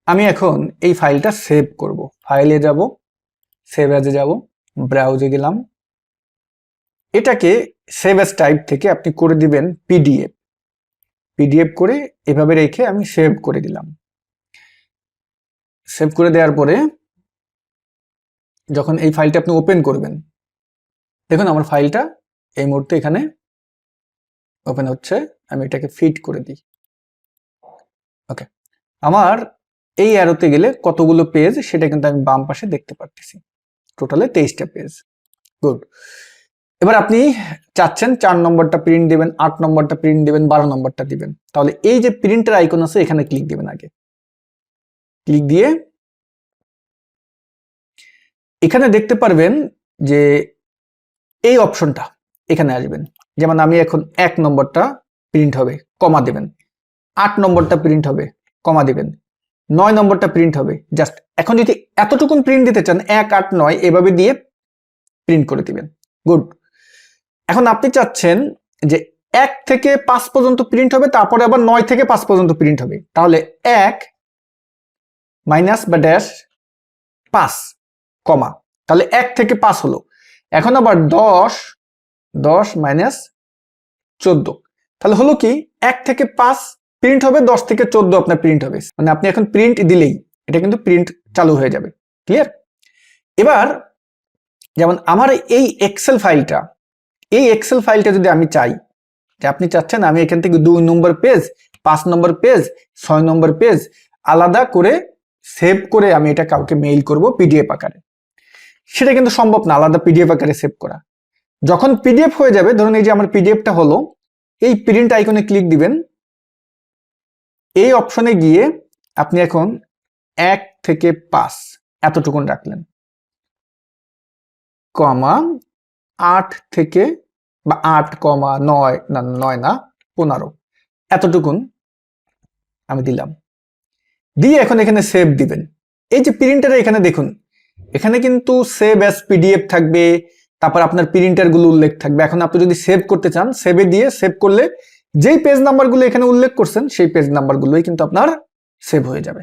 আমি এখন এই ফাইলটা সেভ করব। ফাইলে যাব, সেভ অ্যাজে যাব, ব্রাউজে গেলাম, এটাকে সেভ অ্যাজ টাইপ থেকে আপনি করে দিবেন পিডিএফ। পিডিএফ করে এভাবে রেখে আমি সেভ করে দিলাম। সেভ করে দেওয়ার পরে যখন এই ফাইলটা আপনি ওপেন করবেন, দেখুন আমার ফাইলটা এই মুহূর্তে এখানে ওপেন হচ্ছে। আমি এটাকে ফিট করে দিই। ওকে, আমার এই অ্যারোতে গেলে কতগুলো পেজ সেটা কিন্তু আমি বাম পাশে দেখতে পাচ্ছি। টোটালে 23টা পেজ। গুড। এবার আপনি চাচ্ছেন 4 নম্বরটা প্রিন্ট দিবেন, 8 নম্বরটা প্রিন্ট দিবেন, 12 নম্বরটা দিবেন। তাহলে এই যে প্রিন্টের আইকন আছে এখানে ক্লিক দিবেন। আগে ক্লিক দিয়ে এখানে দেখতে পারবেন যে এই অপশনটা এখানে আসবেন। যেমন আমি এখন 1 নম্বরটা প্রিন্ট হবে, কমা দেবেন। 8 নম্বরটা প্রিন্ট হবে, কমা দিবেন। 9 নম্বরটা প্রিন্ট হবে। জাস্ট এখন যদি এতটুকুন প্রিন্ট দিতে চান 1, 8, 9 এভাবে দিয়ে প্রিন্ট করে দিবেন। গুড। এখন আপনি চাচ্ছেন যে 1 থেকে 5 পর্যন্ত প্রিন্ট হবে, তারপরে আবার 9 থেকে 5 পর্যন্ত প্রিন্ট হবে। তাহলে 1 মাইনাস বা ড্যাশ 5 কমা, তাহলে 1 থেকে 5 হলো। এখন আবার 10 মাইনাস 14, তাহলে হলো কি 1 থেকে 5 প্রিন্ট হবে, 10 থেকে 14 আপনার প্রিন্ট হবে। মানে আপনি এখন প্রিন্ট দিলেই এটা কিন্তু প্রিন্ট চালু হয়ে যাবে। ক্লিয়ার? এবার যেমন আমার এই এক্সেল ফাইলটা যদি আমি চাই যে আপনি চাচ্ছেন আমি এখান থেকে 2 নম্বর পেজ, 5 নম্বর পেজ, 6 নম্বর পেজ আলাদা করে সেভ করে আমি এটা কাউকে মেইল করব পিডিএফ আকারে, সেটা কিন্তু সম্ভব না আলাদা পিডিএফ আকারে সেভ করা। যখন পিডিএফ হয়ে যাবে, ধরুন এই যে আমার পিডিএফটা হলো, এই প্রিন্ট আইকনে ক্লিক দিবেন। এই অপশনে গিয়ে আপনি এখন 1 থেকে 5 এতটুকুন রাখলেন, কমা 8 থেকে বা 8,9 না 9 না 15 এতটুকুন আমি দিলাম। দিয়ে এখন এখানে সেভ দিবেন। এই যে প্রিন্টারে এখানে দেখুন, এখানে কিন্তু সেভ অ্যাজ পিডিএফ থাকবে, তারপর আপনার প্রিন্টার গুলো উল্লেখ থাকবে। এখন আপনি যদি সেভ করতে চান, সেভে দিয়ে সেভ করলে যেই পেজ নাম্বারগুলো এখানে উল্লেখ করছেন সেই পেজ নাম্বারগুলোই কিন্তু আপনার সেভ হয়ে যাবে।